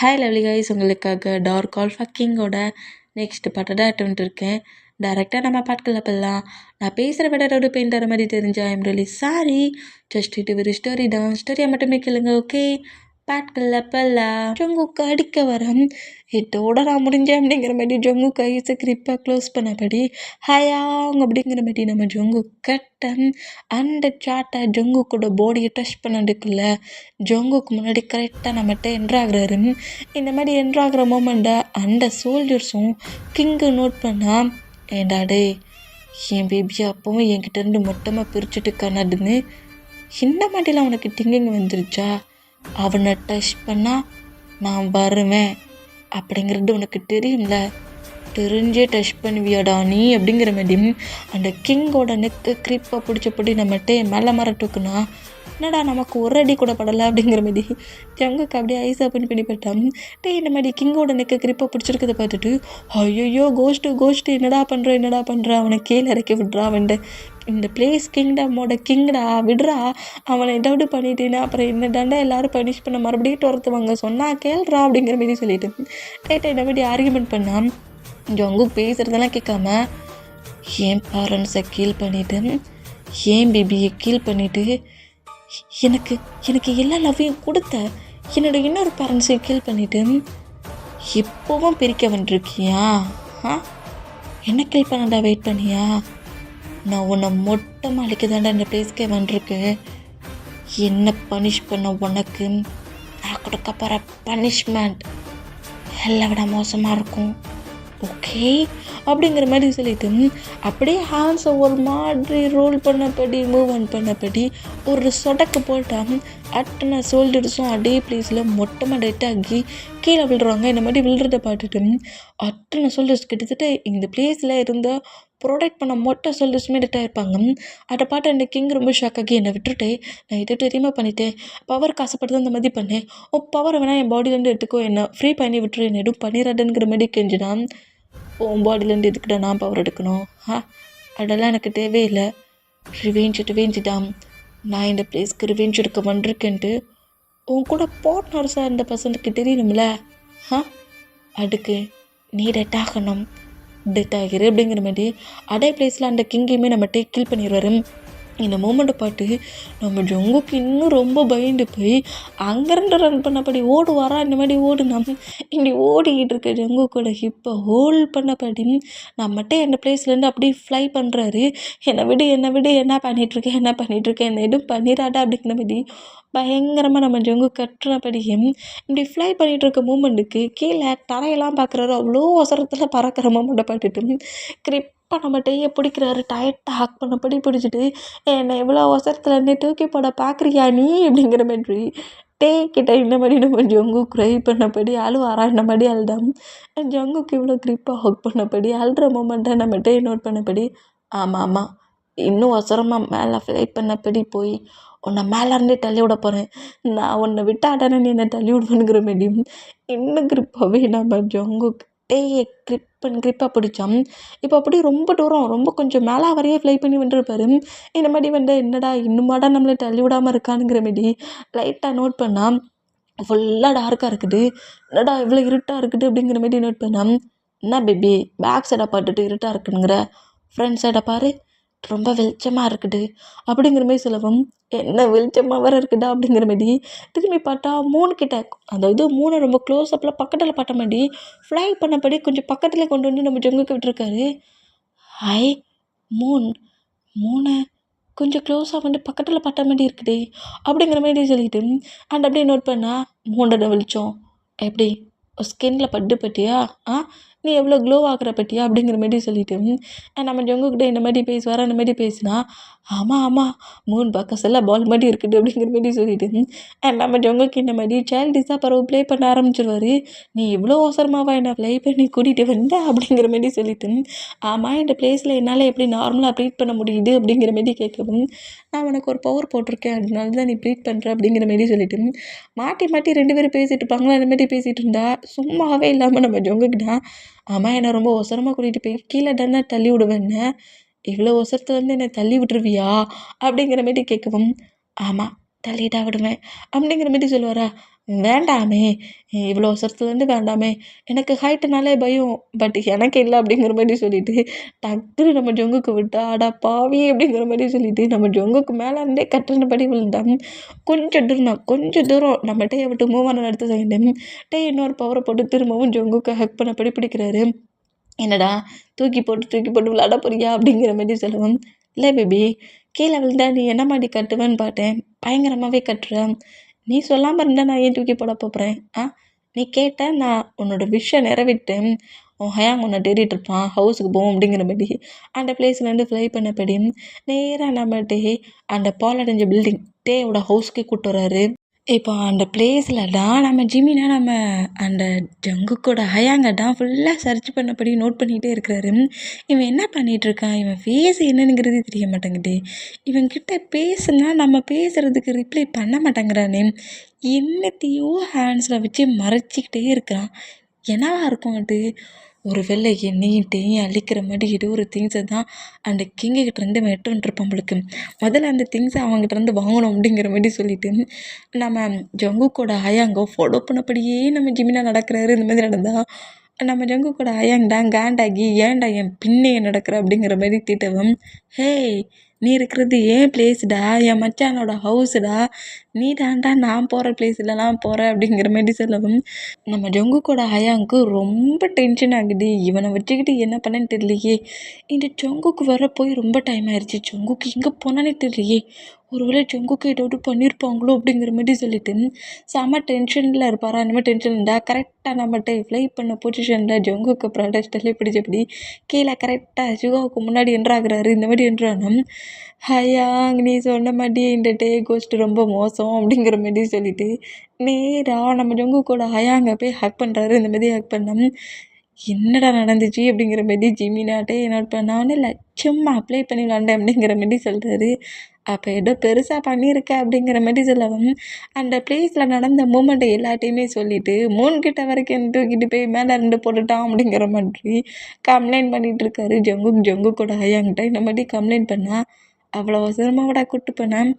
Hi lovely guys, உங்களுக்காக dark all ஃபக்கிங்கோட next பாட்டோட attempt இருக்கேன். டேரெக்டாக நம்ம பாட்டுக்குள்ள போடலாம். நான் பேசுகிற விட பெயிண்ட் தர மாதிரி தெரிஞ்சா ஐம் ரியலி சாரி. ஜஸ்ட் இது ஒரு ஸ்டோரி தான், ஸ்டோரியை மட்டுமே கேளுங்க. ஓகே, பாட்டுக்குள்ள போடலாம். ஜங்குக்கு அடிக்க வரம் இதோட நான் முடிஞ்சேன் அப்படிங்கிற மாதிரி ஜங்கு கைஸை கிரிப்பாக க்ளோஸ் பண்ணபடி ஹயாங் அப்படிங்கிற மாதிரி நம்ம ஜங்கு கட்டம் அந்த சாட்டை ஜங்கு கூட பாடியை டச் பண்ணதுக்குள்ள ஜங்குக்கு முன்னாடி கரெக்டாக நம்மகிட்ட என்ட்ராகிறாரு. இந்த மாதிரி என்ட்ராகிற மூமெண்ட்டை அந்த சோல்ஜர்ஸும் கிங்கு நோட் பண்ணால், ஏண்டாடே என் பேபி அப்பவும் என்கிட்ட இருந்து மொத்தமாக பிரிச்சுட்டு கண்ணாடுன்னு இந்த மாதிரிலாம் அவனுக்கு திங்கிங் வந்துருச்சா? அவனை டச் பண்ணால் நான் வருவேன் அப்படிங்கிறது உனக்கு தெரியும்ல, தெரிஞ்சே டச் பண்ணுவியாடா நீ அப்படிங்கிற மாதிரி அந்த கிங்கோட நெக்கு கிரிப்பாக பிடிச்சபடி நம்மகிட்ட மேலே மரட்டுக்குன்னா, என்னடா நமக்கு ஒரு அடி கூட படலை அப்படிங்கிற மாதிரி ஜங்குக்கு அப்படியே ஐஸ் ஓப்பன் பண்ணி போயிட்டான். இந்த மாதிரி கிங்கோட நெக்கு கிரிப்பாக பிடிச்சிருக்கதை பார்த்துட்டு, ஐயோ கோஸ்ட்டு என்னடா பண்ணுற அவனை கீழே இறக்கி விட்றா, அவன்ட இந்த பிளேஸ் கிங்டமோட கிங்டா விடுறா, அவனை ஏதாவது பண்ணிட்டேன்னா அப்புறம் என்ன தாண்டா எல்லாரும் பனிஷ் பண்ண மறுபடியும் துரத்துவாங்க, சொன்னால் கேள்றா அப்படிங்கிற மாதிரி சொல்லிட்டு இந்த மாதிரி ஆர்கியூமெண்ட் பண்ணான். ஜங்கு பேசுகிறதெல்லாம் கேட்காம என் பேரண்ட்ஸை கீல் பண்ணிவிட்டு ஏன் பேபியை கீல் பண்ணிவிட்டு எனக்கு எல்லா லவ்வையும் கொடுத்த என்னோட இன்னொரு பேரண்ட்ஸையும் கீல் பண்ணிவிட்டு எப்போவும் பிரிக்க வந்துருக்கியா? என்ன கீல் பண்ணடா வெயிட் பண்ணியா? நான் உன்னை மொட்டை மாளிகை தாண்டா இந்த பிளேஸ்க்கே வந்துருக்கேன். என்ன பனிஷ் பண்ண உனக்கு நான் கொடுக்க போகிற பனிஷ்மெண்ட் எல்லாம் விட மோசமாக இருக்கும், ஓகே அப்படிங்கிற மாதிரி சொல்லிட்டு அப்படியே ஹேண்ட்ஸை ஒரு மாதிரி ரோல் பண்ணபடி மூவ் ஆன் பண்ணபடி ஒரு சொடக்கு போட்டால் அத்தனை சோல்ஜர்ஸும் அதே பிளேஸில் மொட்டமாக டெட் ஆகி கீழே விழுறாங்க. இந்த மாதிரி விழுறதை பார்த்துட்டு அத்தனை சோல்ஜர்ஸ் கிட்டத்தட்ட இந்த பிளேஸில் இருந்தால் ப்ரொடெக்ட் பண்ண மொட்டை சோல்ஜர்ஸுமே டெட் ஆகிருப்பாங்க. அதை பார்த்து அந்த கிங் ரொம்ப ஷாக் ஆகி என்னை விட்டுட்டு நான் இதை தெரியாமல் பண்ணிட்டேன், பவருக்கு ஆசைப்பட்டு அந்த மாதிரி பண்ணேன், பவர் வேணால் என் பாடியிலேருந்து எடுத்துக்கோ, என்னை ஃப்ரீ பண்ணி விட்டுரு, என்ன எதுவும் பண்ணிடாதுங்கிற மாதிரி கெஞ்சினான். உன் பாடியிலேருந்து எதுக்கிட்ட நான் பவர் எடுக்கணும்? அதெல்லாம் எனக்கு தேவையில்லை, ரிவேஞ்ச் தான், நான் இந்த பிளேஸ்க்கு ரிவேஞ்ச் எடுக்க வந்திருக்கேன்ட்டு உன் கூட பார்ட்னர்ஸாக இருந்த பர்சனுக்கு தெரியணும்ல, அதுக்கு நீ டெட் ஆகணும், டெத் ஆகிரு அப்படிங்கிற மாதிரி அதே பிளேஸில் அந்த கிங்கையுமே நம்ம கில் பண்ணிடுவார். இந்த மூமெண்ட்டை பார்த்து நம்ம ஜங்குக்கு இன்னும் ரொம்ப பயந்து போய் அங்கேருந்து ரன் பண்ணபடி ஓடுவாரா, இந்த மாதிரி ஓடுனா இப்படி ஓடிக்கிட்டு இருக்க ஜங்கு கூட ஹிப்பை ஹோல்ட் பண்ணபடி நம்மகிட்ட அந்த பிளேஸ்லேருந்து அப்படியே ஃப்ளை பண்ணுறாரு. என்னை விடு என்ன பண்ணிகிட்ருக்கேன் என்னை எதுவும் பண்ணிடாடா அப்படிங்கிற மாதிரி பயங்கரமாக நம்ம ஜங்கு கட்டுறபடியும் இப்படி ஃப்ளை பண்ணிகிட்டு இருக்க மூமெண்ட்டுக்கு கீழே தரையெல்லாம் பார்க்குறாரு. அவ்வளோ அவசரத்தில் பறக்கிற மூமெண்ட்டை பார்த்துட்டு கிரிப்பாக நம்ம டேயை பிடிக்கிறாரு, டயட்டை ஹாக் பண்ணபடி பிடிச்சிட்டு என்னை எவ்வளோ அவசரத்தில் இருந்து தூக்கி போட பார்க்குறியா நீ அப்படிங்கிற மாதிரி கிட்ட இந்த மாதிரி நம்ம ஜங்கு க்ரை பண்ணபடி அழுவாரா, இந்த மாதிரி அழுதாம். ஜங்குக்கு இவ்வளோ கிரிப்பாக ஹக் பண்ணபடி அழுற மூமெண்ட்டை நம்ம நோட் பண்ணபடி ஆமாம் இன்னும் அவசரமாக மேலே ஃப்ளை பண்ணபடி போய் உன்னை மேலேருந்தே தள்ளி விட போகிறேன், நான் உன்னை விட்டாடானே நீ என்னை தள்ளி விடுவேனுங்கிற மாதிரி இன்னும் கிரிப்பாகவே நம்ம ஜங்குக்கு கிரிப்பாக பிடிச்சோம். இப்போ அப்படியே ரொம்ப தூரம் ரொம்ப கொஞ்சம் மேலே வரையே ஃப்ளை பண்ணி வந்துருப்பாரு. இந்த மாதிரி என்னடா இன்னுமாடா நம்மளை தள்ளி விடாமல் இருக்கானுங்கிற மாதிரி லைட்டாக நோட் பண்ணால் ஃபுல்லாக டார்க்காக இருக்குது, என்னடா இவ்வளோ இருட்டாக இருக்குது அப்படிங்கிற மாதிரி நோட் பண்ணால், என்ன பேபி பேக் சைடை பார்த்துட்டு இருட்டாக இருக்குங்கிற, ஃப்ரண்ட் சைடை பாரு ரொம்ப வெளிச்சமாக இருக்குது அப்படிங்கிற மாதிரி சொல்லவும், என்ன வெளிச்சமாக வேறு இருக்குதா அப்படிங்கிற மாதிரி திரும்பி பார்த்தா கிட்ட, அதாவது ரொம்ப க்ளோஸ் அப்பில் பக்கத்தில் பார்த்த மாதிரி ஃப்ளை பண்ணபடி கொஞ்சம் பக்கத்துலேயே கொண்டு வந்து நம்ம ஜங்குக்கு விட்டுருக்காரு. ஹை மூணு கொஞ்சம் க்ளோஸாக வந்து பக்கத்தில் பார்த்த மாதிரி இருக்குது அப்படிங்கிற மாதிரி சொல்லிட்டு அண்ட் அப்படியே நோட் பண்ணால் மூண்டோட வெளிச்சம் எப்படி ஸ்கின்னில் பட்டியா, நீ எவ்வளோ க்ளோ ஆகிற பட்டியா அப்படிங்கிற மாதிரி சொல்லிட்டு நம்ம ஜங்குக்கிட்ட இந்த மாதிரி பேசுவார். அந்த மாதிரி பேசினா ஆமாம் மூணு பக்கத்தில் பால் மாதிரி இருக்குது அப்படிங்கிற மாதிரி சொல்லிட்டு நம்ம ஜங்குக்கு இந்த மாதிரி சைல்டிஸாக பரவ ப்ளே பண்ண ஆரம்பிச்சிருவார். நீ இவ்வளோ அவசரமாவா என்னை ப்ளே பண்ணி கூட்டிகிட்டு வந்த அப்படிங்கிற மாதிரி சொல்லிட்டு ஆமாம் இந்த பிளேஸில் என்னால் எப்படி நார்மலாக ப்ரீட் பண்ண முடியுது அப்படிங்கிற மாதிரி கேட்கவும், நான் உனக்கு ஒரு பவர் போட்டிருக்கேன் அதனால தான் நீ ப்ரீட் பண்ணுற அப்படிங்கிற மாதிரி சொல்லிட்டு மாட்டி 2 பேரும் பேசிகிட்டு இருப்பாங்களா. அந்த மாதிரி பேசிகிட்டு இருந்தா சும்மாவே இல்லாமல் நம்ம ஜங்குக்கிட்டா ஆமாம் என்னை ரொம்ப அவசரமாக கூட்டிகிட்டு போய் கீழே தானே தள்ளி விடுவேன்னு, இவ்வளோ அவசரத்துலேருந்து என்னை தள்ளி விட்டுருவியா அப்படிங்கிற மாதிரி கேட்கவும், ஆமாம் தள்ளிட்டா விடுவேன் அப்படிங்கிற மாரி சொல்லுவாரா? வேண்டாமே, இவ்வளோ வருஷத்துலேருந்து வேண்டாமே, எனக்கு ஹைட்டுனாலே பயம். பட் எனக்கு இல்ல அப்படிங்கிற மாரி சொல்லிட்டு, டக்குனு நம்ம ஜங்குக்கு விட்டா, "அட பாவி!" அப்படிங்கிற மாரி சொல்லிட்டு, நம்ம ஜங்குக்கு மேல இருந்தே கட்டுனபடி விழுந்தா. கொஞ்சம் தூரம் நம்ம டேய விட்டு மூவ் ஆன அடுத்த செகண்டு, டே இன்னொரு பவர போட்டு திரும்பவும் ஜங்குக்க ஹக் பண்ணபடி பிடிக்கிறாரு. "என்னடா தூக்கி போட்டு விளையாட போறியா?" அப்படிங்கிற மாரி சொல்லவும், "இல்ல பேபி, கீழ விழுந்தா நீ என்ன மாரி கட்டுவேன்னு பார்த்தேன். பயங்கரமாவே கட்டுற. நீ சொல்லாம இருந்தா நான் ஏன் தூக்கி போட போறேன்? நீ கேட்ட, நான் உன்னோட விஷ் நிறைவேத்தேன். உன் ஹயாங் உன்ன தேடிட்டு இருப்பான். ஹவுஸுக்கு போவோம்." அப்படிங்கிற மாரி அந்த பிளேஸ்லேருந்து ஃப்ளை பண்ணபடி நேரா நம்ம டே அந்த பாழடைஞ்ச பில்டிங் டேயோட ஹவுஸ்க்கே கூட்டு வராரு. இப்போ அந்த பிளேஸில் தான் நம்ம ஜிமினா நம்ம அந்த ஜங்குக்கோட ஹயாங்க தான் ஃபுல்லாக சர்ச் பண்ணபடி நோட் பண்ணிகிட்டே இருக்கிறாரு. இவன் என்ன பண்ணிகிட்ருக்கான், இவன் ஃபேஸ் என்னங்கிறது தெரிய மாட்டேங்குது. இவன்கிட்ட பேசுனா நம்ம பேசுகிறதுக்கு ரிப்ளை பண்ண மாட்டேங்கிறானே. என்னத்தையோ ஹேண்ட்ஸில் வச்சு மறைச்சிக்கிட்டே இருக்கிறான். என்னவா இருக்கும் அது? ஒரு வேளை என்னையும் டேயும் அழிக்கிற மாதிரி ஏதோ ஒரு திங்ஸை தான் அந்த கிங்குக்கிட்டேருந்து அவன் எடுத்து வந்துருப்பான் போலுக்கு. முதல்ல அந்த திங்ஸை அவங்ககிட்டருந்து வாங்கணும் அப்படிங்கிற மாதிரி சொல்லிட்டு நம்ம ஜங்குக்கோட ஹயாங்கோ ஃபாலோ பண்ணபடியே நம்ம ஜிமினா நடக்கிறாரு. இந்த மாதிரி நடந்தால் நம்ம ஜங்குக்கோட ஹயாங் தான் காண்டாகி, "ஏன்டா என் பின்னே நடக்கிற?" அப்படிங்கிற மாதிரி திட்டவும், "ஹேய், நீ இருக்கிறது ஏன் பிளேஸ்டா, என் மச்சானோட ஹவுஸுடா, நீ தாண்டா நான் போகிற பிளேஸ்லலாம் போகிற." அப்படிங்கிற மாதிரி சொல்லவும் நம்ம ஜங்குக்கோட ஹயாங்க்கு ரொம்ப டென்ஷன் ஆகுது. இவனை வச்சுக்கிட்டு என்ன பண்ணேன்னு தெரியலையே. இந்த ஜங்குக்கு வர போய் ரொம்ப டைம் ஆயிடுச்சு. ஜங்குக்கு எங்கே போனானே தெரியலையே. ஒரு வேளை ஜங்குக்கு ஏதாவது பண்ணியிருப்பாங்களோ அப்படிங்கிற மாதிரி சொல்லிட்டு செம்ம டென்ஷனில் இருப்பாரா. அந்த மாதிரி டென்ஷன் இருந்தால் கரெக்டாக நம்மகிட்ட ஃப்ளை பண்ண பொசிஷனில் ஜங்குக்கு ப்ராடக்டெல்லாம் பிடிச்சபடி கீழே கரெக்டாக ஜுகாவுக்கு முன்னாடி என்ட்ராகிறாரு. இந்த மாதிரி என்ட்ரானோம், "ஹயாங், நீ சொன்ன மாதிரியே இந்த டே கோஸ்ட் ரொம்ப மோசம்." அப்படிங்கிற மாதிரி சொல்லிட்டு நேராக நம்ம ஜங்குக்கோட ஹயாங்க போய் ஹக் பண்ணுறாரு. இந்த மாதிரி ஹக் பண்ணோம். "என்னடா நடந்துச்சு?" அப்படிங்கிற மாரி ஜிமினாட்டே என்னோட பண்ண ஒன்றும் இல்லை, சும்மா அப்ளை பண்ணி விளாண்டேன் அப்படிங்கிற மாரி சொல்கிறாரு. அப்போ ஏதோ பெருசாக பண்ணியிருக்க அப்படிங்கிற மாரி சொல்லவும் அந்த பிளேஸில் நடந்த மூமெண்ட்டை எல்லாத்தையுமே சொல்லிவிட்டு 3 கிட்ட வரைக்கும் தூக்கிட்டு போய் மேலே 2 போட்டுட்டான் அப்படிங்கிற மாதிரி கம்ப்ளைண்ட் பண்ணிகிட்டு இருக்காரு ஜங்குக்கோட ஹயாங்கிட்ட. இந்த மாதிரி கம்ப்ளைண்ட் பண்ணால், "அவ்வளோ அவசரமாகடா கூப்பிட்டு போனேன்?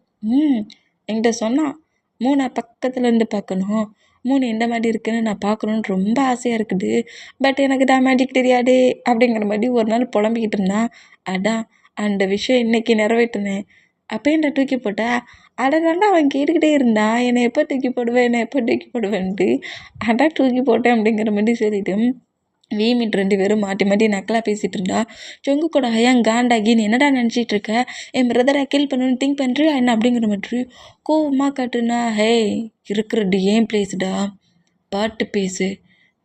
என்கிட்ட சொன்னான் 3 பக்கத்தில் இருந்து பார்க்கணும், 3 எந்த மாதிரி இருக்குன்னு நான் பார்க்கணுன்னு ரொம்ப ஆசையாக இருக்குது. பட் எனக்கு தான் மேஜிக் தெரியாதே." அப்படிங்கிற மாதிரி ஒரு நாள் புலம்பிக்கிட்டு இருந்தான். அதான் அந்த விஷயம் இன்றைக்கி நிறைவேற்றினேன். "அப்போ என்ன தூக்கி போட்ட?" அட தாண்டா அவன் கேட்டுக்கிட்டே இருந்தான், "என்னை எப்போ தூக்கி போடுவேன், என்னை எப்போ தூக்கி போடுவேன்ட்டு." அதான் தூக்கி போட்டேன் அப்படிங்கிற மாதிரி சொல்லிட்டு வீமிட் 2 பேரும் மாட்டி மாட்டி நக்கலாக பேசிகிட்டு இருந்தா. ஜங்குக்கோட ஹயாங் காண்டாகி, "நீ என்னடா நினச்சிட்டு இருக்க, என் பிரதரை கில் பண்ணணும்னு திங்க் பண்ணுறியா என்ன?" அப்படிங்கிற மாதிரி கோவமாக காட்டுனா. "ஹேய், இருக்கிறது ஏன் பிளேஸ்டா, பாட்டு பேசு.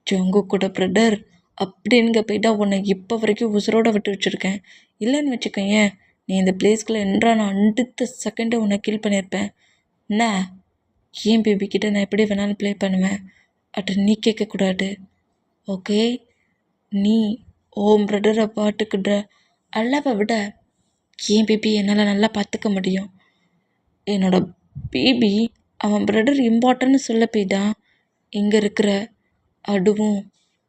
ஜங்குக்கோட பிரதர் அப்படிங்க போயிட்டா உன்னை இப்போ வரைக்கும் உசுரோட விட்டு வச்சுருக்கேன். இல்லைன்னு வச்சுக்கோயேன், நீ இந்த பிளேஸ்குள்ளே என்றா நான் அடுத்த செகண்டை உன்னை கில் பண்ணியிருப்பேன். என்ன, ஏன் பேபிக்கிட்ட நான் எப்படி வேணாலும் ப்ளே பண்ணுவேன், அட் நீ கேட்கக்கூடாது. ஓகே, நீ உன் பிரதரை பார்த்துக்கிற அளவை விட என் பேபி என்னால் நல்லா பார்த்துக்க முடியும். என்னோட பேபி அவன் பிரதர் இம்பார்ட்டன்னு சொல்ல போய் தான் இங்கே இருக்கிற. அதுவும்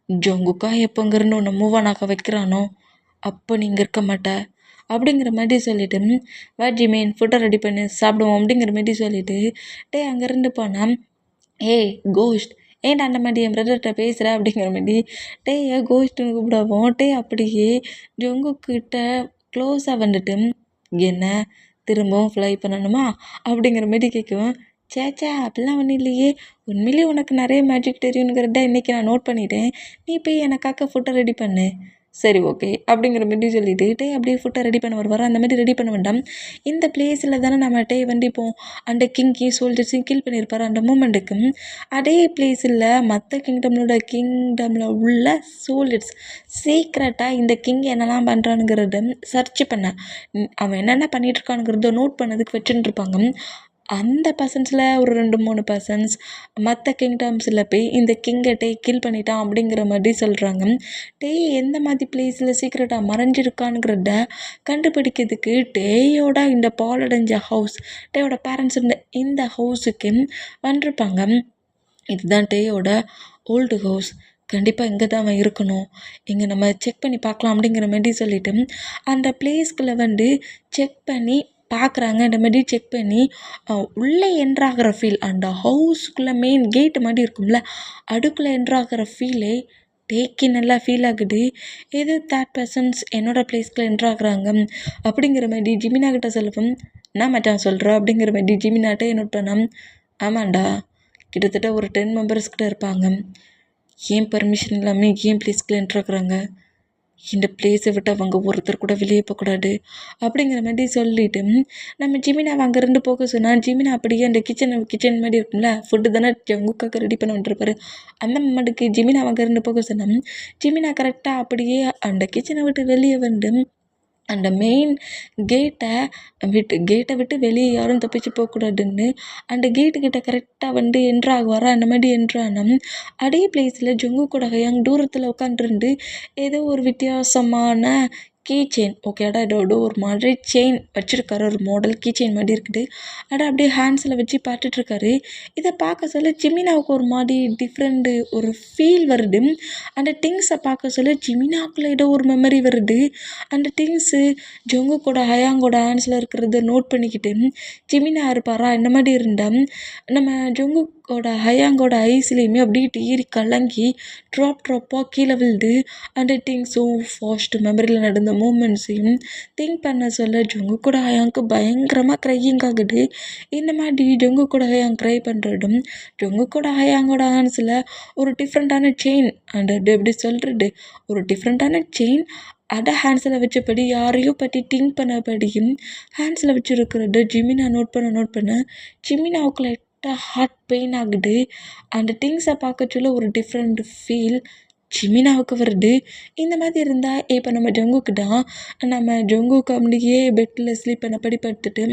ஜங்குக்கா எப்போங்கிறன்னு உன்னை மூவ் ஆன் ஆக வைக்கிறானோ அப்போ நீ இங்கே இருக்க மாட்ட." அப்படிங்கிற மாதிரி சொல்லிவிட்டு, "வா ஜிமீன், ஃபுட்டை ரெடி பண்ணி சாப்பிடுவோம்." அப்படிங்கிற மாதிரி சொல்லிவிட்டு டே அங்கேருந்து போனால், "ஏய் கோஸ்ட், ஏன்டா அந்த மாதிரி என் பிரதர்கிட்ட பேசுகிற?" அப்படிங்கிற மாதிரி டேயை கோஸ்ட்டுன்னு கூப்பிடவும் டே அப்படியே ஜங்குக்கிட்ட க்ளோஸாக வந்துட்டு, "என்ன திரும்பவும் ஃப்ளை பண்ணணுமா?" அப்படிங்கிற மாரி கேட்கவும், "சேச்சா அப்படிலாம் ஒன்றும் இல்லையே, உண்மையிலேயே உனக்கு நிறைய மேஜிக் தெரியுங்கிறத இன்றைக்கி நான் நோட் பண்ணிட்டேன். நீ போய் எனக்காக ஃபுட்டை ரெடி பண்ணு." "சரி, ஓகே." அப்படிங்கிற மாதிரி சொல்லிட்டு டே அப்படியே ஃபுட்டை ரெடி பண்ண வருவார். அந்த மாதிரி ரெடி பண்ண வேண்டாம், இந்த பிளேஸில் தானே நம்ம டே வந்து இப்போது அந்த கிங்கையும் சோல்ஜர்ஸையும் கில் பண்ணியிருப்பார். அந்த மூமெண்ட்டுக்கு அதே பிளேஸில் மற்ற கிங்டமில் உள்ள சோல்ஜர்ஸ் சீக்ரெட்டாக இந்த கிங் என்னெல்லாம் பண்ணுறானுங்கிறத சர்ச் பண்ண, அவன் என்னென்ன பண்ணிகிட்ருக்கானுங்கிறத நோட் பண்ணதுக்கு வச்சுட்டு இருப்பாங்க. அந்த பர்சன்ஸில் ஒரு 2-3 பர்சன்ஸ் மற்ற கிங்டம்ஸில் போய் இந்த கிங்கை டே கில் பண்ணிட்டான் அப்படிங்கிற மாதிரி சொல்கிறாங்க. டே எந்த மாதிரி பிளேஸில் சீக்ரெட்டாக மறைஞ்சிருக்கானுங்கிறத கண்டுபிடிக்கிறதுக்கு டேயோட இந்த பாலடைஞ்ச ஹவுஸ், டேயோட பேரண்ட்ஸ் இருந்த இந்த ஹவுஸுக்கு வந்திருப்பாங்க. இதுதான் டேயோட ஓல்டு ஹவுஸ், கண்டிப்பாக இங்கே தான் அவன் இருக்கணும், இங்கே நம்ம செக் பண்ணி பார்க்கலாம் அப்படிங்கிற மாதிரி சொல்லிவிட்டு அந்த பிளேஸ்குள்ளே வந்து செக் பண்ணி பார்க்குறாங்க. இந்த மாதிரி செக் பண்ணி உள்ளே என்ட்ராகிற ஃபீல் அந்த ஹவுஸ்க்குள்ளே மெயின் கேட்டு மாதிரி இருக்கும்ல, அதுக்குள்ளே என்ட்ராகிற ஃபீலே டேக்கி நல்லா ஃபீல் ஆகுது. ஏதோ தேர்ட் பர்சன்ஸ் என்னோடய ப்ளேஸ்க்குள்ள என்ட்ராகிறாங்க அப்படிங்கிற மாதிரி ஜிமினா கிட்ட சொல்லவும், என்ன மச்சான் சொல்கிற அப்படிங்கிற மாதிரி ஜிமினாட்டே நோட் பண்ணாம். ஆமாண்டா, கிட்டத்தட்ட ஒரு 10 மெம்பர்ஸ் கிட்ட இருப்பாங்க. ஏன் பர்மிஷன் இல்லாமல் ஏன் ப்ளேஸ்க்குள்ள என்ட்ராகிறாங்க? இந்த பிளேஸை விட்டு அவங்க ஒருத்தர் கூட வெளியே போகக்கூடாது அப்படிங்கிற மாதிரி சொல்லிட்டு நம்ம ஜிமினாவை அங்கேருந்து போக சொன்னால் ஜிமினா அப்படியே அந்த கிச்சன் மாதிரி இருக்கும்ல, ஃபுட்டு தானே ஜங்குக்காக ரெடி பண்ண வந்துருப்பாரு. அந்த மம்மாட்டுக்கு ஜிமினா அங்கேருந்து போக சொன்னால் ஜிமினா கரெக்டாக அப்படியே அந்த கிச்சனை விட்டு வெளியே வந்து அந்த மெயின் கேட்டை விட்டு வெளியே யாரும் தப்பிச்சு போகக்கூடாதுன்னு அந்த கேட்டுக்கிட்ட கரெக்டாக வந்து என்ட்ராகுவாரா. அந்த மாதிரி என்ட்ரானம் அதே பிளேஸில் ஜங்குக்கோட ஹயாங் தூரத்தில் உட்காந்துருந்து ஏதோ ஒரு வித்தியாசமான கீ செயின், ஓகேடா, இதோட ஒரு மாதிரி செயின் வச்சுருக்காரு, ஒரு மாடல் கீ செயின் மாதிரி இருக்குது. அதை அப்படியே ஹேண்ட்ஸில் வச்சு பார்த்துட்ருக்காரு. இதை பார்க்க சொல்ல ஜிமினாவுக்கு ஒரு மாதிரி டிஃப்ரெண்ட்டு ஒரு ஃபீல் வருது. அந்த திங்ஸை பார்க்க சொல்ல ஜிமினாவுக்குள்ள ஏதோ ஒரு மெமரி வருது. அந்த திங்ஸு ஜங்குக்கோட ஹயாங்கோட ஹேண்ட்ஸில் இருக்கிறத நோட் பண்ணிக்கிட்டு ஜிமினா இருப்பாரா, இந்த மாதிரி இருந்தால் நம்ம ஜங்குக்கோட ஹயாங்கோட ஐஸ்லேயுமே அப்படியே டீறி கலங்கி ட்ராப்பாக கீழே விழுது. அந்த திங்ஸும் ஃபாஸ்ட் மெமரியில் நடந்த மூமெண்ட்ஸையும் திங்க் பண்ண சொல்ல ஜங்குக்கோட ஹயாங்க்கு பயங்கரமாக க்ரையிங் ஆகுது. இந்த மாதிரி ஜங்குக்கோட ஹயாங் க்ரை பண்ணுறதும் ஜங்குக்கோட ஹயாங்கோட ஹேண்ட்ஸில் ஒரு டிஃப்ரெண்ட்டான செயின், அந்த எப்படி சொல்கிறது, ஒரு டிஃப்ரெண்ட்டான செயின் அதை ஹேண்ட்ஸில் வச்சபடி யாரையோ பற்றி திங்க் பண்ணபடியும் ஹேண்ட்ஸில் வச்சுருக்கிறது ஜிமினா நோட் பண்ண ஜிமினாவுக்கு லைட்டாக ஹார்ட் பெயின் ஆகுது. அந்த திங்ஸை பார்க்க சொல்ல ஒரு டிஃப்ரெண்ட் ஃபீல் ஜிமினாவுக்கு வருது. இந்த மாதிரி இருந்தால் இப்போ நம்ம ஜங்குக்கு அப்படியே பெட்டில் ஸ்லீப் பண்ணபடி படுத்துட்டு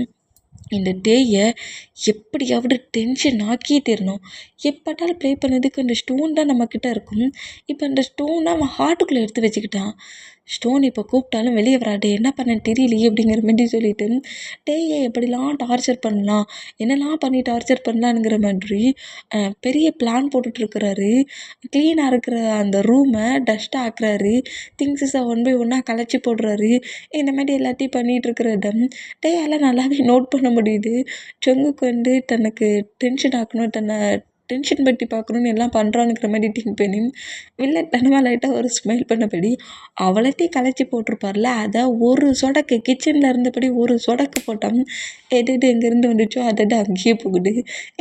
இந்த டேயை எப்படியாவது டென்ஷன் ஆக்கியே தரணும். எப்பட்டாலும் ப்ளே பண்ணதுக்கு அந்த ஸ்டோன் தான் நம்மக்கிட்ட இருக்கும். இப்போ அந்த ஸ்டோனை அவன் ஹார்ட்டுக்குள்ளே எடுத்து வச்சுக்கிட்டான். ஸ்டோன் இப்போ கூப்பிட்டாலும் வெளியே வராது, என்ன பண்ண தெரியலையே அப்படிங்கிற மாதிரி சொல்லிட்டு டேயை எப்படிலாம் டார்ச்சர் பண்ணலாம், என்னெல்லாம் பண்ணி டார்ச்சர் பண்ணலாங்கிற மாதிரி பெரிய பிளான் போட்டுட்ருக்கிறாரு. க்ளீனாக இருக்கிற அந்த ரூமை டஸ்ட்டாக ஆக்குறாரு, திங்ஸஸை ஒன் பை ஒன்னாக கலைச்சி போடுறாரு. இந்த மாதிரி எல்லாத்தையும் பண்ணிகிட்ருக்கிறத டேயால் நல்லாவே நோட் பண்ண முடியுது. ஜங்குக்கு வந்து தனக்கு டென்ஷன் ஆக்கணும், தன்னை டென்ஷன் பற்றி பார்க்கணுன்னு எல்லாம் பண்ணுறானுங்கிற மாதிரி திங்க் பண்ணி வில்லத்தனமாக லைட்டாக ஒரு ஸ்மைல் பண்ணபடி அவளத்தையும் கலைச்சி போட்டிருப்பார்ல, அதை ஒரு சொடக்கு கிச்சனில் இருந்தபடி ஒரு சொடக்கு போட்டோம். எது எங்கேருந்து வந்துச்சோ அதை அங்கேயே போகுது.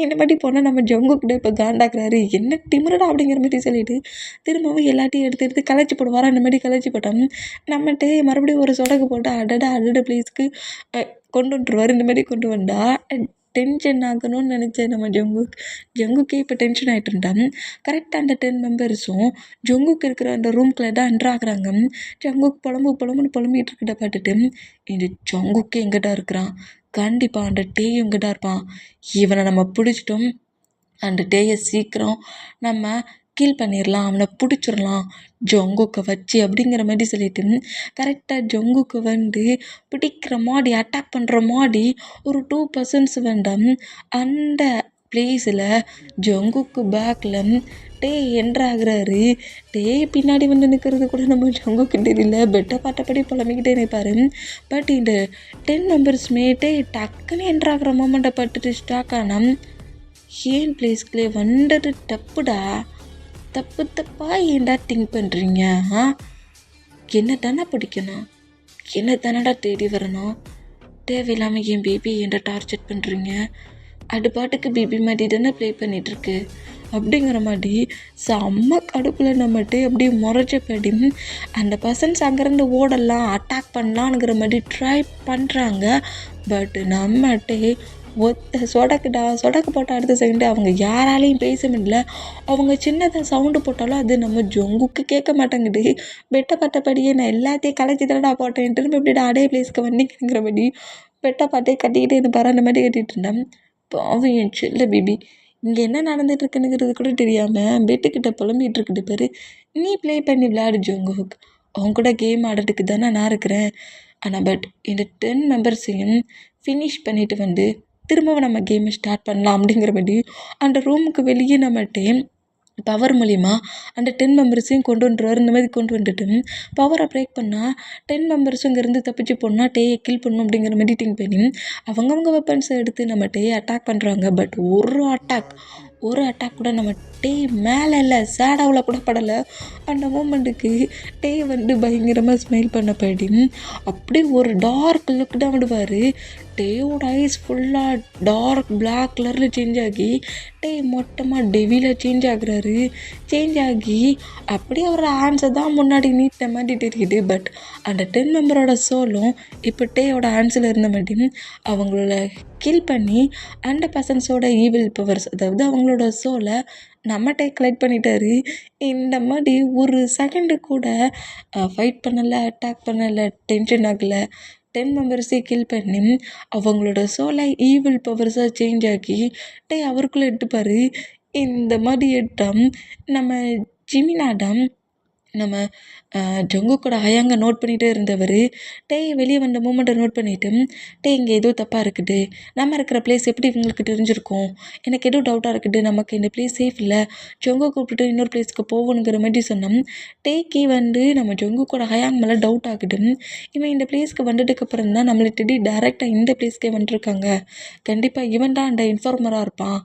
இந்த மாதிரி போனால் நம்ம ஜங்குக்கிட்ட இப்போ காண்டாக்குறாரு, என்ன திமிரடா அப்படிங்கிற மாதிரி சொல்லிட்டு திரும்பவும் எல்லாத்தையும் எடுத்து கலைச்சி போடுவாரா. அந்த மாதிரி கலைச்சி போட்டோம். நம்மகிட்ட மறுபடியும் ஒரு சொடக்கு போட்டு அடட ப்ளேஸ்க்கு கொண்டு வந்துருவார். இந்த மாதிரி கொண்டு வந்தால் டென்ஷன் ஆகணும்னு நினச்சேன் நம்ம ஜங்குக்கே இப்போ டென்ஷன் ஆகிட்டு இருந்தான். கரெக்டாக அந்த 10 மெம்பர்ஸும் ஜங்குக்கு இருக்கிற அந்த ரூம்குள்ளே தான் என்ட்ரு ஆகுறாங்க. ஜங்குக்கு புலம்புன்னு புலம்பிகிட்டு இருக்கிட்ட பார்த்துட்டு இந்த ஜங்குக்கே எங்கிட்ட இருக்கிறான், கண்டிப்பாக அந்த டேயும் எங்கிட்ட இருப்பான், இவனை நம்ம பிடிச்சிட்டோம், அந்த டேயை சீக்கிரம் நம்ம கீல் பண்ணிடலாம், அவனை பிடிச்சிடலாம் ஜங்குக்கை வச்சு அப்படிங்கிற மாதிரி சொல்லிட்டு கரெக்டாக ஜங்குக்கு வந்து பிடிக்கிற மாதிரி அட்டாக் பண்ணுற மாதிரி ஒரு 2 பர்சன்ஸ் வேண்டாம் அந்த ப்ளேஸில் ஜங்குக்கு பேக்கில் டே என்ட்ராகிறாரு. டே பின்னாடி வந்து நிற்கிறது கூட நம்ம ஜங்குக்கு தெரியல, பெட்டை பார்த்தபடி புலம்பிக்கிட்டே நிற்பார். பட் இந்த 10 மெம்பர்ஸுமே டே டக்குன்னு என்ட்ராகிற மூமெண்ட்டை பட்டுட்டு ஸ்டாக் ஆனால் ஏன் ப்ளேஸ்க்குள்ளே வந்தது தப்புடா, தப்பாக ஏன்டா திங்க் பண்ணுறீங்க? என்ன தானே பிடிக்கணும், என்ன தானடா தேடி வரணும், தேவையில்லாமல் என் பேபி ஏன்டா டார்ச்சர் பண்ணுறீங்க, அது பாட்டுக்கு பேபி மாதிரி தானே ப்ளே பண்ணிகிட்ருக்கு அப்படிங்கிற மாதிரி செம்ம கடுப்பில் நம்மகிட்ட அப்படியே முறைச்சபடி அந்த பர்சன்ஸ் அங்கேருந்து ஓடலாம், அட்டாக் பண்ணலான்ங்கிற மாதிரி ட்ரை பண்ணுறாங்க. பட் நம்மகிட்ட சொடக்கு போட்ட அடுத்த செகண்டு அவங்க யாராலையும் பேச முடியல. அவங்க சின்னதாக சவுண்டு போட்டாலும் அது நம்ம ஜங்குக்கு கேட்க மாட்டேங்குது. பெட்டை பார்த்தபடியே நான் எல்லாத்தையும் கலைச்சி தானடா போட்டேன், திரும்ப எப்படிடா அதே பிளேஸ்க்கு வந்தீங்கிற மாதிரி பெட்டை பார்த்தே கட்டிக்கிட்டே இருப்பார். அந்த மாதிரி கட்டிகிட்டு இருந்தேன். பாவம் என் செல்ல பேபி இங்கே என்ன நடந்துட்டுருக்குங்கிறது கூட தெரியாமல் பெட்டுக்கிட்ட புலம்பிகிட்டு இருக்குது பாரு. நீ ப்ளே பண்ணி விளையாடு ஜங்குக், அவங்க கூட கேம் ஆடுறதுக்கு தானே நான் இருக்கிறேன். ஆனால் பட் இந்த 10 மெம்பர்ஸையும் ஃபினிஷ் பண்ணிவிட்டு வந்து திரும்பவும் நம்ம கேமை ஸ்டார்ட் பண்ணலாம் அப்படிங்கிற மாதிரி அந்த ரூமுக்கு வெளியே நம்மகிட்ட பவர் மூலிமா அந்த 10 மெம்பர்ஸையும் கொண்டு வந்துருவார். இந்த மாதிரி கொண்டு வந்துட்டு பவரை பிரேக் பண்ணால் 10 மெம்பர்ஸும் இங்கேருந்து தப்பிச்சு போனால் டேயை கில் பண்ணணும் அப்படிங்கிற மாதிரி திங்க் பண்ணி அவங்கவுங்க வெப்பன்ஸை எடுத்து நம்ம டேயை அட்டாக் பண்ணுறாங்க. பட் ஒரு அட்டாக் கூட நம்ம டே மேலே இல்லை, சேடாவில் கூட படலை. அந்த மூமெண்ட்டுக்கு டே பயங்கரமாக ஸ்மைல் பண்ணப்படி அப்படியே ஒரு டார்க் லுக் தான் விடுவார். டேயோட ஐஸ் ஃபுல்லாக டார்க் பிளாக் கலரில் சேஞ்ச் ஆகி டே மொத்தமாக டெவியில் சேஞ்ச் ஆகுறாரு. சேஞ்ச் ஆகி அப்படியே ஒரு ஹேண்ட்ஸை தான் முன்னாடி நீட்ட மாதிரி தெரியுது. பட் அந்த 10 மெம்பரோட சோலும் இப்போ டேயோட ஹேண்ட்ஸில் இருந்த மாதிரி அவங்கள கில் பண்ணி அந்த பர்சன்ஸோட ஈவில் பவர்ஸ், அதாவது அவங்களோட சோலை நம்மகிட்டே கலெக்ட் பண்ணிட்டாரு. இந்த மாதிரி ஒரு செகண்டு கூட ஃபைட் பண்ணலை, அட்டாக் பண்ணலை, டென்ஷன் ஆகலை. 10 மெம்பர்ஸே கில் பண்ணி அவங்களோட சோலை ஈவில் பவர்ஸாக சேஞ்ச் ஆக்கி அவருக்குள்ளே எடுத்துப்பார். இந்த மாதிரி எடுத்தால் நம்ம ஜிமினாடம் நம்ம ஜங்குக்கோட ஹயாங்கை நோட் பண்ணிகிட்டே இருந்தவர் வெளியே வந்த மூமெண்ட்டை நோட் பண்ணிவிட்டு இங்கே ஏதோ தப்பாக இருக்குது, நம்ம இருக்கிற பிளேஸ் எப்படி இவங்களுக்கு தெரிஞ்சிருக்கும், எனக்கு எதுவும் டவுட்டாக இருக்குது, நமக்கு இந்த பிளேஸ் சேஃப் இல்லை, ஜொங்கு கூப்பிட்டுட்டு இன்னொரு பிளேஸ்க்கு போகணுங்கிற மாதிரி சொன்னோம். டேக்கி நம்ம ஜங்குக்கோட ஹயாங் மேலே டவுட் ஆகுது. இவன் இந்த பிளேஸ்க்கு வந்ததுக்கப்புறம் தான் நம்மளை தேடி டேரெக்டாக இந்த பிளேஸ்க்கே வந்துருக்காங்க, கண்டிப்பாக இவன் தான் அந்த இன்ஃபார்மராக இருப்பான்,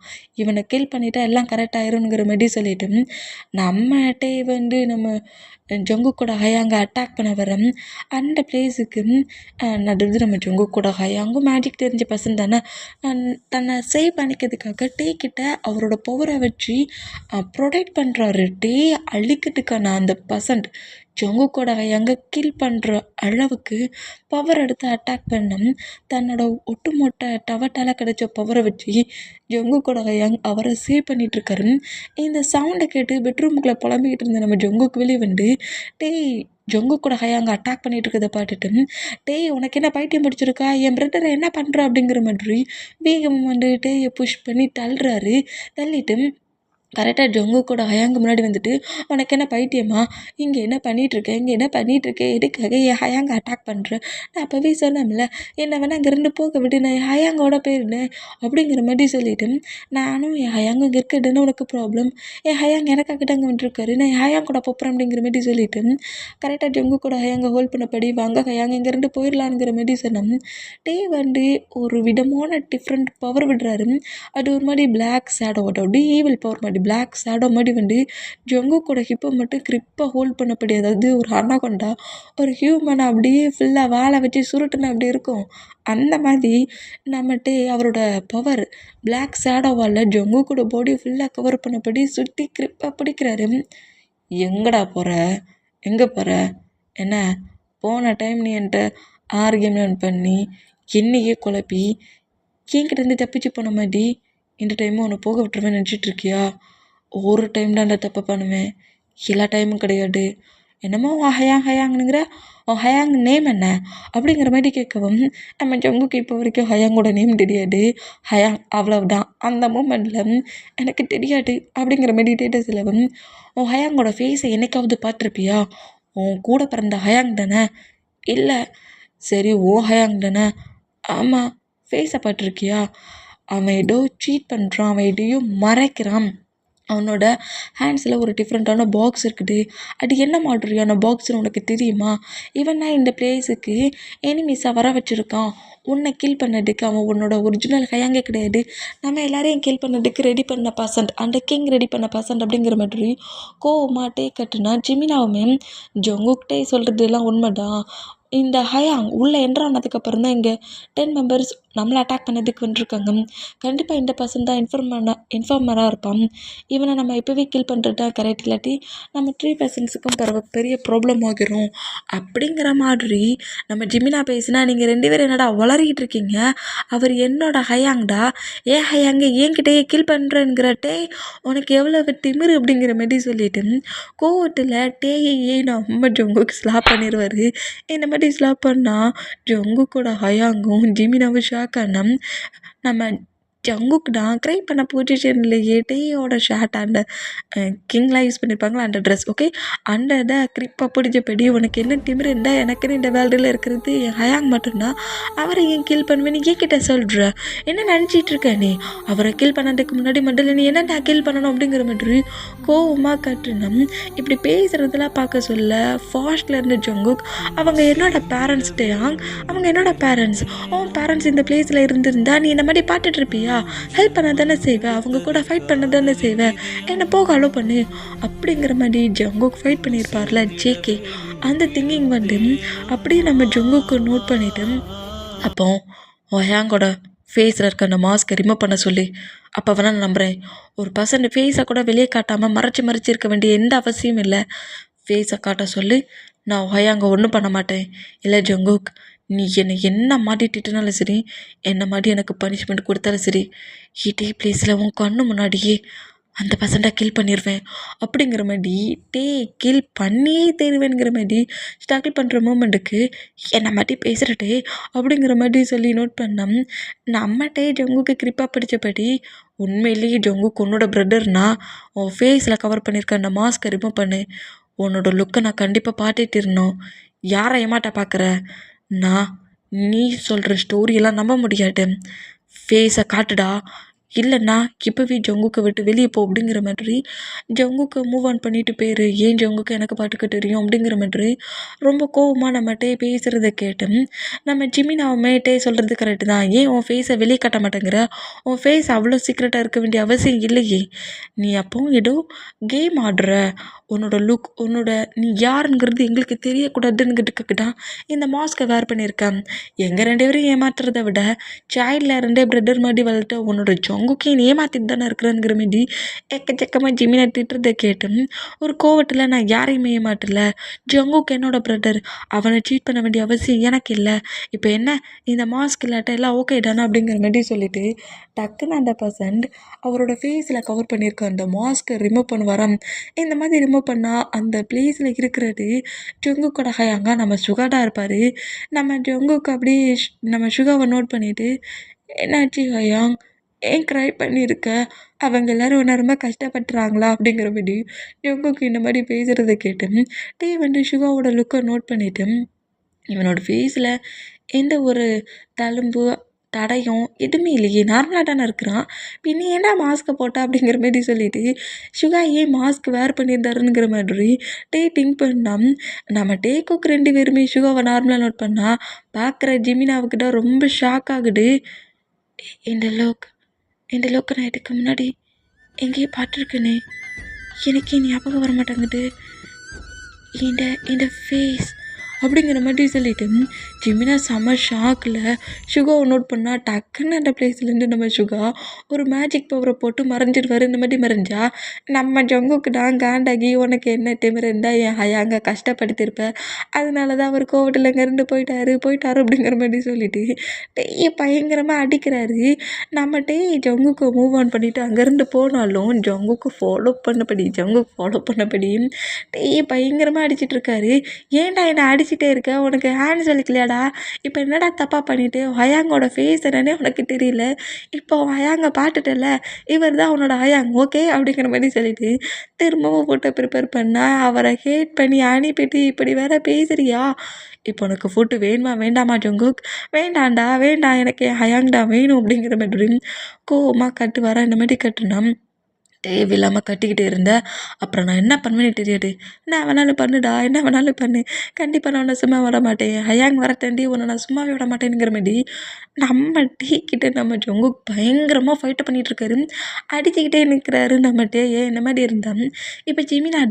இவனை கில் பண்ணிட்டா எல்லாம் கரெக்டாகிருங்கிற மாதிரி சொல்லிட்டு நம்ம நம்ம ஜங்குக்கோட ஹயாங்கை அட்டாக் பண்ண வர அந்த பிளேஸுக்கு நடுவது நம்ம ஜங்குக்கோட ஹயாங்கும் மேஜிக் தெரிஞ்ச பர்சன் தானே, தன்னை சேவ் பண்ணிக்கிறதுக்காக கிட்ட அவரோட பவரை வச்சு ப்ரொடெக்ட் பண்ணுறாரு. அழிக்கிறதுக்கான அந்த பர்சன்ட் ஜங்குக்கோட ஹயாங்கை கில் பண்ணுற அளவுக்கு பவர் எடுத்து அட்டாக் பண்ண தன்னோட ஒட்டுமொத்த டவட்டால் கிடைச்ச பவரை வச்சு ஜங்குக்கோட ஹயாங் அவரை சேவ் பண்ணிகிட்ருக்காரு. இந்த சவுண்டை கேட்டு பெட்ரூமுக்குள்ளே புலம்பிக்கிட்டு இருந்த நம்ம ஜங்குக்கு வெளியே வந்து ஜங்குக்கோட ஹயாங்க அட்டாக் பண்ணிட்டு இருக்கிறத பார்த்துட்டு உனக்கு என்ன பைத்தியம் பிடிச்சிருக்கா, என் பிரதரை என்ன பண்ணுற அப்படிங்கிற மாதிரி வேகம் வந்து புஷ் பண்ணி தள்ளிட்டு கரெக்டாக ஜங்குக்கோட ஹயாங்கு முன்னாடி வந்துட்டு உனக்கு என்ன பைத்தியமா, இங்கே என்ன பண்ணிகிட்ருக்கேன், எதுக்காக என் ஹயாங்கை அட்டாக் பண்ணுறேன், நான் அப்போவே சொன்னோம்ல என்னை வேணா அங்கேருந்து போக விட்டு நான் என் ஹயாங்கோட போயிருந்தேன் அப்படிங்கிற மாதிரி சொல்லிவிட்டு நானும் என் ஹயாங்க இங்கே இருக்கிறதுன்னு உனக்கு ப்ராப்ளம், என் ஹயாங் எனக்காக தான் அங்கே வந்துருக்காரு, நான் என் ஹயாங் கூட போகிறேன் அப்படிங்கிற மாதிரி சொல்லிவிட்டு கரெக்டாக ஜங்குக்கோட ஹயாங்கை ஹோல்ட் பண்ணப்படி வாங்க ஹயாங் இங்கேருந்து போயிடலாங்கிற மாதிரி சொன்னோம். ஒரு விதமான டிஃப்ரெண்ட் பவர் விடுறாரு. அது ஒரு மாதிரி பிளாக் ஷேடோட ஈவில் பவர் மாதிரி பிளாக் ஷேடோ மாதிரி வந்து ஜங்குக்கோட ஹிப்பை மட்டும் கிரிப்பாக ஹோல்ட் பண்ணப்படி, அதாவது ஒரு அனகொண்டா ஒரு ஹியூமனை அப்படியே ஃபுல்லாக வாழை வச்சு சுருட்டுன்னு அப்படி இருக்கும். அந்த மாதிரி நம்மகிட்ட அவரோட பவர் பிளாக் ஷேடோவால் ஜங்குக்கோட பாடி ஃபுல்லாக கவர் பண்ணப்படி சுற்றி கிரிப்பாக பிடிக்கிறாரு. எங்கடா போகிற, எங்கே போகிற, என்ன போன டைம் நீ என்கிட்ட ஆர்கியூமெண்ட் பண்ணி என்னையே குழப்பி என்கிட்டேருந்து தப்பிச்சு போன மாதிரி இந்த டைமும் உன்னை போக விட்டுருவேன் நினச்சிட்ருக்கியா, ஒரு டைம் தான் அந்த தப்பை பண்ணுவேன், எல்லா டைமும் கிடையாது, என்னமோ ஹயாங்குங்கிற ஹயாங் நேம் என்ன அப்படிங்கிற மாதிரி கேட்கவும் நம்ம ஜங்குக்கு இப்போ வரைக்கும் ஹயாங்கோட நேம் தெரியாது, ஹயாங் அவ்வளவுதான். அந்த மூமெண்ட்டில் எனக்கு தெரியாது அப்படிங்கிற மாதிரி டேட்டா செலவும் ஹயாங்கோட ஃபேஸை என்னைக்காவது பார்த்துருப்பியா, உன் கூட பிறந்த ஹயாங் தானே, இல்லை சரி ஓ ஹயாங் தானே, ஆமாம் ஃபேஸை பார்த்துருக்கியா, அவன் ஏதோ சீட் பண்ணுறான், அவன் எதையும் மறைக்கிறான், அவனோட ஹேண்ட்ஸில் ஒரு டிஃப்ரெண்ட்டான பாக்ஸ் இருக்குது, அது என்ன மாதிரியான பாக்ஸ்னு உனக்கு தெரியுமா, இவன் தான் இந்த பிளேஸுக்கு எனிமீஸாக வர வச்சுருக்கான், உன்னை கில் பண்ணதுக்கு அவன் உன்னோட ஒரிஜினல் ஹயாங்கே கிடையாது, நம்ம எல்லாரையும் கில் பண்ணதுக்கு ரெடி பண்ண பர்சன்ட், அந்த கிங் ரெடி பண்ண பர்சன்ட் அப்படிங்கிற மாதிரி கோவமாட்டே கட்டுனா ஜிமினாவுமே ஜங்குக்கிட்டே சொல்கிறது எல்லாம் உண்மைதான், இந்த ஹயாங் உள்ளே என்ட்ரானதுக்கப்புறம் தான் இங்கே 10 மெம்பர்ஸ் நம்மளை அட்டாக் பண்ணதுக்கு வந்துருக்காங்க, கண்டிப்பாக இந்த பர்சன் தான் இன்ஃபார்மராக இருப்பான், இவனை நம்ம இப்போவே கில் பண்ணுறது தான் கரெக்ட், இல்லாட்டி நம்ம 3 பர்சன்ஸுக்கும் பெரிய ப்ராப்ளம் ஆகிரும் அப்படிங்கிற மாதிரி நம்ம ஜிமினா பேசினா, நீங்கள் 2 பேரும் என்னடா வளரிக்கிட்டு இருக்கீங்க, அவர் என்னோட ஹயாங்டா, ஏன் ஹயாங்க என்கிட்டயே கில் பண்ணுறேங்கிறட்டே உனக்கு எவ்வளோ திமிரு அப்படிங்கிற மாதிரி சொல்லிட்டு கோவத்தில் டேயே நம்ம ஜங்குக்கு ஸ்லாப் பண்ணிடுவார். இந்த மாதிரி ஸ்லாப் பண்ணால் ஜங்குக்கோட ஹயாங்கும் ஜிமினாவும் ஷாக்கான நம்ம ஜங்குக்கு தான் க்ரை பண்ண பொசிஷன்லேயே டேயோட ஷர்ட் அண்ட் கிங்லாம் யூஸ் பண்ணியிருப்பாங்களா அந்த ட்ரெஸ் ஓகே அந்த இதை கிரிப்பாக பிடிச்சபடி உனக்கு என்ன திமிரு இருந்தால் எனக்குன்னு இந்த வேர்ல்டில் இருக்கிறது என் ஹயாங் மட்டும்தான் அவரை ஏன் கில் பண்ணுவேன்னு என்கிட்ட சொல்கிற என்ன நினச்சிட்டு இருக்க நீ அவரை கில் பண்ணதுக்கு முன்னாடி மட்டும் நீ என்ன நான் கில் பண்ணணும் அப்படிங்கிற மாதிரி கோவமாக கட்டணும் இப்படி பேசுகிறதெல்லாம் பார்க்க சொல்ல ஃபாஸ்ட்டில் இருந்த ஜங்குக் அவங்க என்னோட பேரண்ட்ஸ் டேயாங் அவங்க என்னோட பேரண்ட்ஸ் உன் பேரண்ட்ஸ் இந்த பிளேஸில் இருந்திருந்தா நீ இந்த மாதிரி பார்த்துட்டு இருப்பியா ஹெல்ப் பண்ண தானே செய்வேன் அவங்க கூட ஃபைட் பண்ண தானே செய்வேன் என்னை போக அலோ பண்ணு அப்படிங்கிற மாதிரி ஜங்குக் ஃபைட் பண்ணியிருப்பார்ல ஜேகே அந்த திங்கிங் வந்து அப்படியே நம்ம ஜங்குக்கு நோட் பண்ணிவிட்டு அப்போ ஹயாங்கோட ஃபேஸில் இருக்க அந்த மாஸ்க்கை ரிமூவ் பண்ண சொல்லி அப்போ வேணால் நான் நம்புகிறேன் ஒரு பர்சன் ஃபேஸை கூட வெளியே காட்டாமல் மறைச்சி இருக்க வேண்டிய எந்த அவசியமும் இல்லை ஃபேஸை காட்ட சொல்லி நான் ஹயாங்க ஒன்றும் பண்ண மாட்டேன் இல்லை ஜங்குக் நீ என்னை என்ன மாட்டிட்டுனாலும் சரி என்ன மாட்டி எனக்கு பனிஷ்மெண்ட் கொடுத்தாலும் சரி இதே பிளேஸில் உன் கண்ணு முன்னாடியே அந்த பர்சன்ட்டை கில் பண்ணிடுவேன் அப்படிங்கிற மாதிரி கில் பண்ணியே தருவேங்கிற மாதிரி ஸ்ட்ரகிள் பண்ணுற மூமெண்ட்டுக்கு என்னை மாட்டி பேசுகிறட்டே அப்படிங்கிற மாதிரி சொல்லி நோட் பண்ணோம் நம்மகிட்டே ஜங்குக்கு கிரிப்பாக பிடிச்சபடி உண்மையிலேயே ஜங்குக்கு உன்னோட பிரதர்னா உன் ஃபேஸில் கவர் பண்ணியிருக்க அந்த மாஸ்க்கை ரிமூவ் பண்ணு உன்னோட லுக்கை நான் கண்டிப்பாக பார்த்துட்டு இருந்தோம் யாரை ஏமாட்ட பார்க்குற நான் நீ சொல்கிற ஸ்டோரியெல்லாம் நம்ப முடியாது ஃபேஸை காட்டுடா இல்லைண்ணா இப்போவே ஜங்குக்கை விட்டு வெளியே போ அப்படிங்கிற மாதிரி ஜங்குக்கை மூவ் ஆன் பண்ணிட்டு போயிரு ஏன் ஜங்குக்கு எனக்கு பாட்டுக்கு தெரியும் அப்படிங்கிற மாதிரி ரொம்ப கோவமாக நம்மகிட்டே பேசுகிறத கேட்டேன் நம்ம ஜிமினாவுமே சொல்கிறது கரெக்டு தான் ஏன் உன் ஃபேஸை வெளியே காட்ட மாட்டேங்கிற உன் ஃபேஸ் அவ்வளோ சீக்ரெட்டாக இருக்க வேண்டிய அவசியம் இல்லையே நீ அப்போ ஏதோ கேம் ஆடுற உன்னோட லுக் உன்னோட நீ யாருங்கிறது எங்களுக்கு தெரியக்கூடாதுன்னு இந்த மாஸ்க்கை வேர் பண்ணியிருக்கேன் எங்கள் 2 பேரும் ஏமாத்துறதை விட சைல்டில் 2 பிரதர் மாதிரி வளர்த்த உன்னோட ஜங்குக்கே ஏமாத்திட்டு தானே இருக்கிறேங்கிற மாதிரி எக்கச்சக்கமாக ஜிமினை திட்டுறதை கேட்டேன் ஒரு கோவத்தில் நான் யாரையுமே ஏமாட்டல ஜங்குக்கு என்னோட பிரதர் அவனை சீட் பண்ண வேண்டிய அவசியம் எனக்கு இல்லை இப்போ என்ன இந்த மாஸ்க் இல்லாட்ட எல்லாம் ஓகே தானே அப்படிங்கிற மாதிரி சொல்லிட்டு டக்குன்னு அந்த பர்சன்ட் அவரோட ஃபேஸில் கவர் பண்ணியிருக்க அந்த மாஸ்க்கை ரிமூவ் பண்ணுவாராம் இந்த மாதிரி ரிமூவ் பண்ணால் அந்த பிளேஸில் இருக்கிறது ஜங்குக்கோட ஹயாங்க நம்ம சுகாடாக இருப்பார் நம்ம ஜங்குக்கு அப்படியே நம்ம சுகாவை நோட் பண்ணிவிட்டு என்னாச்சு ஹயாங் ஏன் க்ரை பண்ணியிருக்க அவங்க எல்லோரும் ஒன்றா ரொம்ப கஷ்டப்படுறாங்களா அப்படிங்கிற மாதிரி ஜங்குக்கு இந்த மாதிரி பேசுகிறத கேட்டு வந்து சுகாவோட லுக்கை நோட் பண்ணிவிட்டு இவனோட ஃபேஸில் எந்த ஒரு தழும்பு தடையும் எதுவுமே இல்லையே நார்மலாக தானே இருக்கிறான் பின்னி ஏன்னா மாஸ்க்கை போட்டா அப்படிங்கிற மாதிரி சொல்லிட்டு சுகா ஏன் மாஸ்க் வேர் பண்ணியிருந்தாருங்கிற மாதிரி திங்க் பண்ணாம் நம்ம டேக்குக்கு 2 பேருமே சுகாவை நார்மலாக நோட் பண்ணால் பார்க்குற ஜிமினாவுக்கு தான் ரொம்ப ஷாக் ஆகுது இந்த லோக்கு நான் இதுக்கு முன்னாடி எங்கேயும் பார்த்துருக்கேனே எனக்கே ஞாபகம் வர மாட்டேங்குது இந்த ஃபேஸ் அப்படிங்கிற மாதிரி சொல்லிட்டு ஜிமினா செம்ம ஷாக்கில் சுகாவை நோட் பண்ணால் டக்குன்னு அந்த பிளேஸ்லேருந்து நம்ம சுகா ஒரு மேஜிக் பவரை போட்டு மறைஞ்சிடுவார் இந்த மாதிரி மறைஞ்சா நம்ம ஜங்குக்கு தான் காண்டாகி உனக்கு என்ன திமிரு இருந்தால் என் ஹயாங்க கஷ்டப்படுத்திருப்பேன் அதனால தான் அவர் கோவிட்டில் இங்கேருந்து போயிட்டாரு அப்படிங்கிற மாதிரி சொல்லிட்டு பயங்கரமாக அடிக்கிறாரு நம்ம ஜங்குக்கு மூவ் ஆன் பண்ணிவிட்டு அங்கேருந்து போனாலும் ஜங்குக்கு ஃபாலோ பண்ணபடி பயங்கரமாக அடிச்சிட்ருக்காரு ஏன்டா என்னை அடிச்சுட்டே இருக்க உனக்கு ஹேண்ட்ஸ் வலிக்கலையாடா இப்போ என்னடா தப்பாக பண்ணிவிட்டு ஹயாங்கோட ஃபேஸ் என்னன்னே உனக்கு தெரியல இப்போ ஹயாங்க பார்த்துட்டல இவர் தான் உன்னோட ஹயாங் ஓகே அப்படிங்கிற மாதிரி சொல்லிட்டு திரும்பவும் ஃபோட்டோ ப்ரிப்பேர் பண்ணால் அவரை ஹேட் பண்ணி அனுப்பிட்டு இப்படி வேற பேசுறியா இப்போ உனக்கு ஃபுட்டு வேணுமா வேண்டாமா ஜங்குக் வேண்டாம் எனக்கு ஹயாங் தான் வேணும் அப்படிங்கிற மாதிரி கோவமாக கட்டு வர இந்த மாதிரி கட்டுனா தேவையில்லாமல் கட்டிக்கிட்டு இருந்தேன் அப்புறம் நான் என்ன பண்ணுவேன்னு தெரியாது என்ன வேணாலும் பண்ணு கண்டிப்பாக நான் உன்னை சும்மா விட மாட்டேன் ஹயாங் வரட்டேன்டி உன்னை நான் சும்மாவே விட மாட்டேங்கிற மாதிரி நம்ம கிட்ட நம்ம ஜங்குக் பயங்கரமாக ஃபைட்டை பண்ணிகிட்ருக்காரு அடிச்சுக்கிட்டே நிற்கிறாரு நம்ம ஏன் இந்த மாதிரி இருந்தான் இப்போ ஜிமினா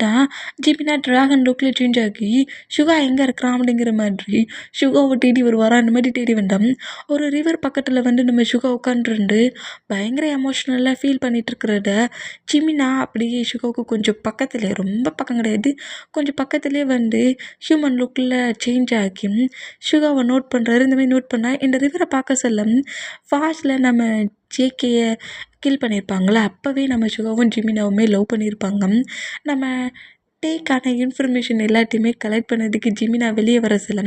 ட்ராகன் லுக்கில் சேஞ்ச் ஆகி சுகா எங்கே இருக்கிறான் அப்படிங்கிற மாதிரி சுகாவை தேடி வருவாரா இந்த மாதிரி தேடி வந்தான் ஒரு ரிவர் பக்கத்தில் வந்து நம்ம சுகா உட்காந்துருந்து பயங்கர எமோஷ்னலாக ஃபீல் பண்ணிகிட்ருக்கிறத ஜிமினா அப்படியே சுகாவுக்கு கொஞ்சம் பக்கத்தில் ரொம்ப பக்கம் கிடையாது கொஞ்சம் பக்கத்துலேயே வந்து ஹியூமன் லுக்கில் சேஞ்ச் ஆகி சுகாவை நோட் பண்ணுறாரு இந்த மாதிரி நோட் பண்ணால் இந்த ரிவரை பார்க்க சொல்ல ஃபாஸ்ட்டில் நம்ம ஜேகேயை கில் பண்ணியிருப்பாங்களே அப்போவே நம்ம சுகாவும் ஜிமினாவுமே லவ் பண்ணியிருப்பாங்க நம்ம டேக்கான இன்ஃபர்மேஷன் எல்லாத்தையுமே கலெக்ட் பண்ணதுக்கு ஜிமினா வெளியே வர சில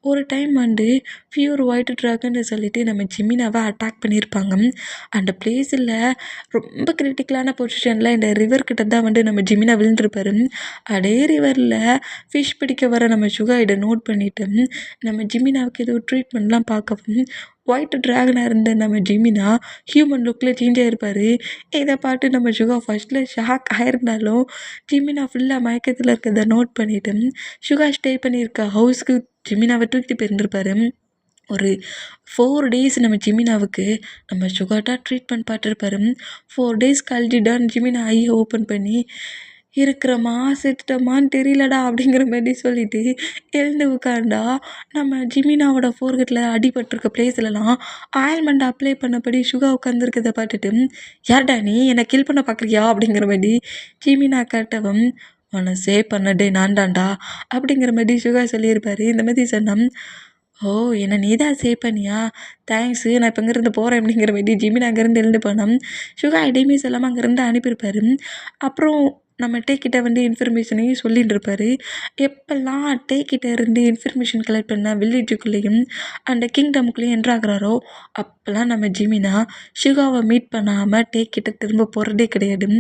ஒரு டைம் வந்து பியூர் ஒயிட் ட்ராகன்னு சொல்லிட்டு நம்ம ஜிமினாவை அட்டாக் பண்ணியிருப்பாங்க. அந்த பிளேஸில் ரொம்ப கிரிட்டிக்கலான பொசிஷனில் இந்த ரிவர் கிட்ட தான் வந்து நம்ம ஜிமினா விழுந்திருப்பாரு. அதே ரிவரில் ஃபிஷ் பிடிக்க வர நம்ம சுகா இதை நோட் பண்ணிவிட்டு நம்ம ஜிமினாவுக்கு ஏதோ ட்ரீட்மெண்ட்லாம் பார்க்கவும் ஒயிட் ட்ராகனாக இருந்த நம்ம ஜிமினா ஹியூமன் லுக்கில் சேஞ்ச் ஆகிருப்பார். இதை பார்த்து நம்ம சுகா ஃபர்ஸ்ட்டில் ஷாக் ஆயிருந்தாலும் ஜிமினா ஃபுல்லாக மயக்கத்தில் இருக்கிறத நோட் பண்ணிவிட்டு சுகா ஸ்டே பண்ணியிருக்க ஹவுஸ்க்கு ஜிமினாவை தூக்கிட்டு போயிருந்திருப்பாரு. ஒரு 4 டேஸ் நம்ம ஜிமினாவுக்கு நம்ம சுகாட்டா ட்ரீட்மெண்ட் பார்த்துருப்பாரு. 4 டேஸ் கழிச்சுதான் ஜிமினா ஐயை ஓப்பன் பண்ணி இருக்கிறமா செத்துட்டோமான்னு தெரியலடா அப்படிங்கிற மாதிரி சொல்லிட்டு எழுந்து உட்காண்டா நம்ம ஜிமினாவோட ஃபோர்கெட்டில் அடிபட்டிருக்க பிளேஸ்லலாம் ஆயில்மெண்ட் அப்ளை பண்ணபடி சுகா உட்காந்துருக்கதை பார்த்துட்டு யார்டா நீ என்னை கில் பண்ண பார்க்குறியா அப்படிங்கிற மாதிரி ஜிமினா கேட்டவன் உன்னை சேவ் பண்ணதே நான் தான்டா அப்படிங்கிற மாதிரி சுகா சொல்லியிருப்பாரு. இந்த மாதிரி சொன்னான். ஓ என்னை நீ தான் சேவ் பண்ணியா, தேங்க்ஸு, நான் இப்போ இங்கேருந்து போகிறேன் அப்படிங்கிற மாதிரி ஜிமின் அங்கேருந்து எழுந்து போனோம். சுகா எதையுமே சொல்லாமல் அங்கேருந்து அனுப்பியிருப்பாரு. அப்புறம் நம்ம டேக்கிட்ட வந்து இன்ஃபர்மேஷனையும் சொல்லிட்டு இருப்பாரு. எப்பெல்லாம் டேக்கிட்ட இருந்து இன்ஃபர்மேஷன் கலெக்ட் பண்ண வில்லேஜுக்குள்ளேயும் அந்த கிங்டமுக்குள்ளேயும் என்ட்ராகிறாரோ அப்போல்லாம் நம்ம ஜிமினா சுகாவை மீட் பண்ணாமல் டேக்கிட்ட திரும்ப போகிறதே கிடையாது.